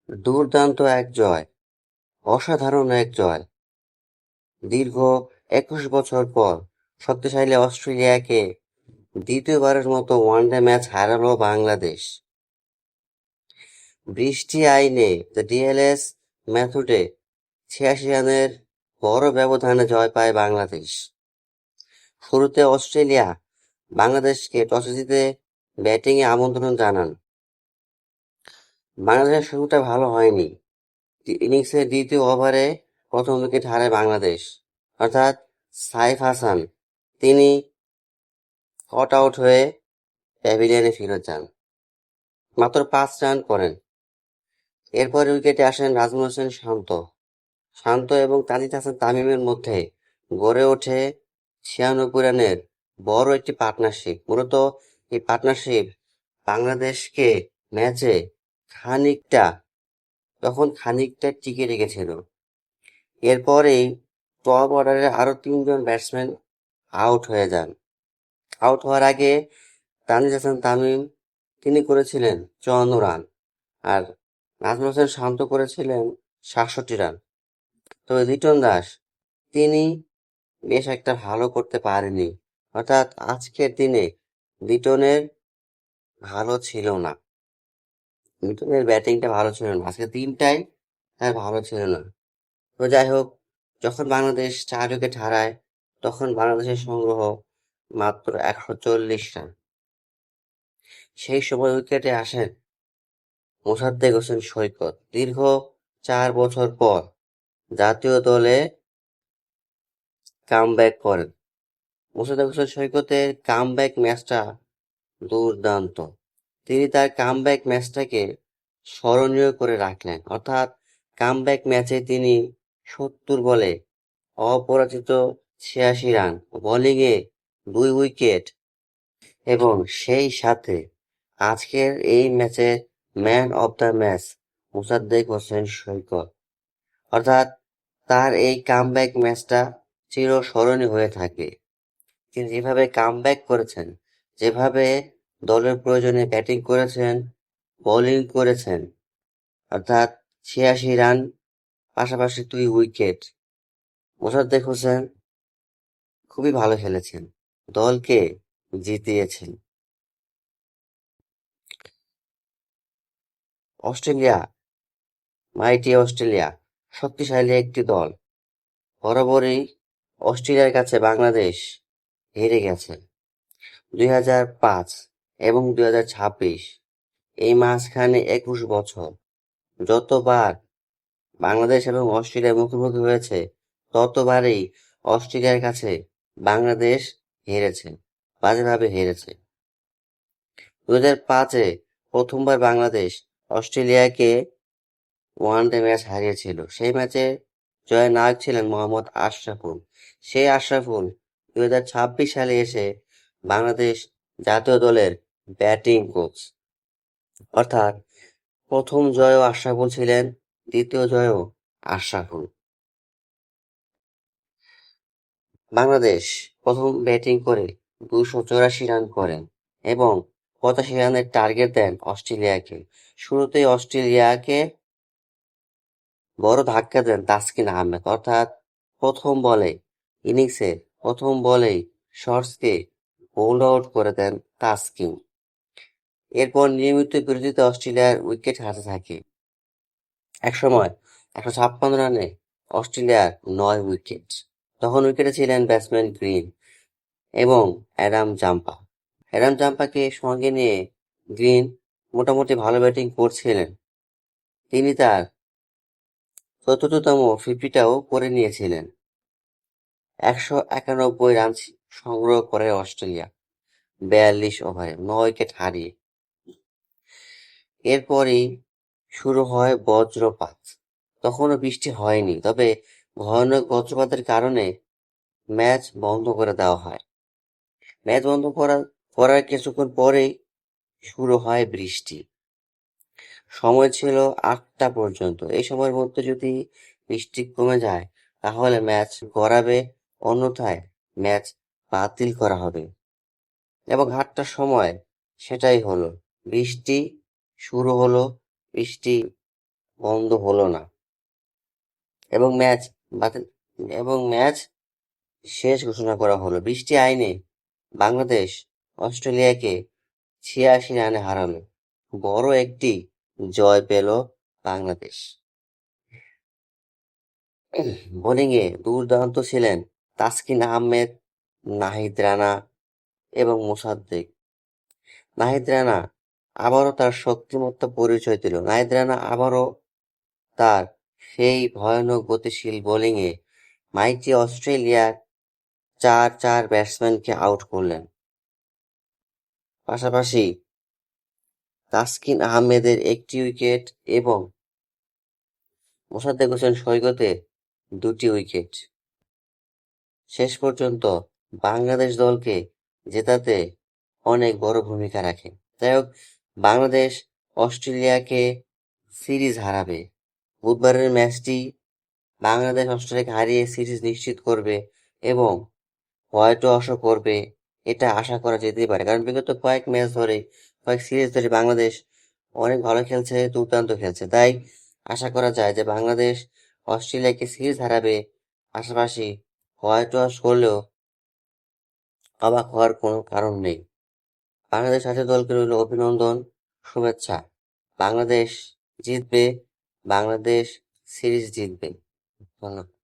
দুর্দান্ত এক জয়, অসাধারণ এক জয়। দীর্ঘ ২১ বছর পর শক্তিশালী অস্ট্রেলিয়াকে দ্বিতীয়বারের মতো ওয়ানডে ম্যাচ হারালো বাংলাদেশ। বৃষ্টি আইনে দ্য ডিএলএস মেথডে ৮৬ রানের বড় ব্যবধানে জয় পায় বাংলাদেশ। শুরুতে অস্ট্রেলিয়া বাংলাদেশকে টসে জিতে ব্যাটিংয়ে আমন্ত্রণ জানান। বাংলাদেশের শুরুটা ভালো হয়নি। ইনিংসের দ্বিতীয় ওভারে প্রথম উইকেট হারায় বাংলাদেশ, অর্থাৎ সাইফ হাসান। তিনি কট আউট হয়ে প্যাভিলিয়নে ফেরত যান, মাত্র ৫ রান করেন। এরপর উইকেটে আসেন নাজমুল হোসেন শান্ত এবং তাজিদ হাসান তামিমের মধ্যে গড়ে ওঠে ৯৬ রানের বড় একটি পার্টনারশিপ। মূলত এই পার্টনারশিপ বাংলাদেশকে ম্যাচে খানিকটা টিকে রেখেছিল। এরপরেই টপ অর্ডারে আরো ৩ জন ব্যাটসম্যান আউট হয়ে যান। আউট হওয়ার আগে তানজিদ হাসান তামিম তিনি করেছিলেন ৫৪ রান, আর নাজমুল হোসেন শান্ত করেছিলেন ৬৭ রান। তবে লিটন দাস তিনি বেশ একটা ভালো করতে পারেনি, অর্থাৎ আজকের দিনে লিটনের ভালো ছিল না। লিটনের ব্যাটিংটা ভালো ছিল না, আজকে দিনটাই তার ভালো ছিল না। তো যাই হোক, যখন বাংলাদেশ ৪ উইকেট হারায় তখন বাংলাদেশের সংগ্রহ মাত্র ১৪০ রান। সেই সময় উইকেটে আসেন মোসাদ্দেক হোসেন সৈকত। দীর্ঘ ৪ বছর পর জাতীয় দলে কামব্যাক করেন। মোসাদ্দেক হোসেন সৈকতের কামব্যাক ম্যাচটা দুর্দান্ত। তিনি তার কামব্যাক ম্যাচটাকে স্মরণীয় করে রাখলেন, অর্থাৎ কামব্যাক ম্যাচে তিনি ৭০ বলে অপরাজিত ৮৬ রান, বোলিংয়ে ২ উইকেট এবং সেই সাথে আজকের এই ম্যাচের man of the match Mosaddek Hossain Saikat. অর্থাৎ তার এই কামব্যাক ম্যাচটা চিরস্মরণীয় হয়ে থাকে। তিনি যেভাবে কামব্যাক করেছেন, যেভাবে দলের প্রয়োজনে ব্যাটিং করেছেন, বোলিং করেছেন, অর্থাৎ ৮৬ রান পাশাপাশি ২ উইকেট। মোসাদ্দেক হোসেন খুবই ভালো খেলেছেন, দলকে জিতিয়েছেন। অস্ট্রেলিয়া, মাইটি অস্ট্রেলিয়া শক্তিশালী একটি দল। বরাবরই অস্ট্রেলিয়ার কাছে বাংলাদেশ হেরে গেছে ২০০৫ এবং ২০২৬। এই মাঝখানে ২১ বছর যতবার বাংলাদেশ এবং অস্ট্রেলিয়া মুখোমুখি হয়েছে ততবারই অস্ট্রেলিয়ার কাছে বাংলাদেশ হেরেছে, বাজেভাবে হেরেছে। ২০০৫-এ প্রথমবার বাংলাদেশ অস্ট্রেলিয়াকে ওয়ানডে ম্যাচ হারিয়েছিল। সেই ম্যাচে জয়নায়ক ছিলেন মোহাম্মদ আশরাফুল। সেই আশরাফুল ২০২৬ সালে এসে বাংলাদেশ জাতীয় দলের ব্যাটিং কোচ। অর্থাৎ প্রথম জয়ও আশরাফুল ছিলেন, দ্বিতীয় জয়ও আশরাফুল। বাংলাদেশ প্রথম ব্যাটিং করে ২৮৪ রান করেন এবং ৮৫ রানের টার্গেট দেন অস্ট্রেলিয়াকে। শুরুতেই অস্ট্রেলিয়াকে বড় ধাক্কা দেন তাসকিন আহমেদ, অর্থাৎ ইনিংসের প্রথম বলেই শর্টসকে বোল্ড আউট করে দেন তাসকিন। এরপর নিয়মিত বিরতিতে অস্ট্রেলিয়ার উইকেট হাতে থাকে। একসময় ১৫৬ রানে অস্ট্রেলিয়ার ৯ উইকেট। তখন উইকেটে ছিলেন ব্যাটসম্যান গ্রিন এবং অ্যাডাম জাম্পাকে সঙ্গে নিয়ে গ্রিন মোটামুটি ভালো ব্যাটিং করছিলেন। তিনি তার ৪৪তম ফিফটিটাও করে নিয়েছিলেন। ১৯১ রান সংগ্রহ করে অস্ট্রেলিয়া ৪২ ওভারে ৯ উইকেট হারিয়ে। এরপরই শুরু হয় বজ্রপাত। তখনও বৃষ্টি হয়নি, তবে ভয়ানক বজ্রপাতের কারণে ম্যাচ বন্ধ করে দেওয়া হয়। ম্যাচ বন্ধ করার কিছুক্ষণ পরেই শুরু হয় বৃষ্টি। সময় ছিল ৮টা পর্যন্ত। এই সময়ের মধ্যে যদি বৃষ্টি কমে যায় তাহলে ম্যাচ গড়াবে, অন্যথায় ম্যাচ বাতিল করা হবে। এবং ৮টার সময় সেটাই হলো। বৃষ্টি শুরু হলো, বৃষ্টি বন্ধ হলো না এবং ম্যাচ বাতিল এবং ম্যাচ শেষ ঘোষণা করা হলো। বৃষ্টি আইনে বাংলাদেশ অস্ট্রেলিয়াকে ৮৬ রানে হারালো। বড় একটি জয় পেল বাংলাদেশ। বোলিংয়ে দুর্দান্ত ছিলেন তাসকিন আহমেদ, নাহিদ রানা এবং মোসাদ্দেক। নাহিদ রানা আবারও তার শক্তিমত্তা পরিচয় দিল। নাহিদ রানা আবারও তার সেই ভয়ানক গতিশীল বোলিংয়ে মাইটি অস্ট্রেলিয়ার ৪ ব্যাটসম্যানকে আউট করলেন। পাশাপাশি তাসকিন আহমেদের একটি উইকেট এবং মোসাদ্দেক হোসেন সৈকতের ২টি উইকেট শেষ পর্যন্ত বাংলাদেশ দলকে জেতাতে অনেক বড় ভূমিকা রাখে। যাই হোক, বাংলাদেশ অস্ট্রেলিয়াকে সিরিজ হারাবে। বুধবারের ম্যাচটি বাংলাদেশ অস্ট্রেলিয়াকে হারিয়ে সিরিজ নিশ্চিত করবে এবং হোয়াইট ওয়াশও করবে, এটা আশা করা যেতেই পারে। কারণ বিগত কয়েক সিরিজ ধরে বাংলাদেশ অনেক ভালো খেলছে, দুর্দান্ত খেলছে। তাই আশা করা যায় যে বাংলাদেশ অস্ট্রেলিয়াকে সিরিজ হারাবে। পাশাপাশি হোয়াইট ওয়াশ করলেও অবাক হওয়ার কোনো কারণ নেই। বাংলাদেশ জাতীয় দলকে রইল অভিনন্দন, শুভেচ্ছা। বাংলাদেশ জিতবে, বাংলাদেশ সিরিজ জিতবে। ধন্যবাদ।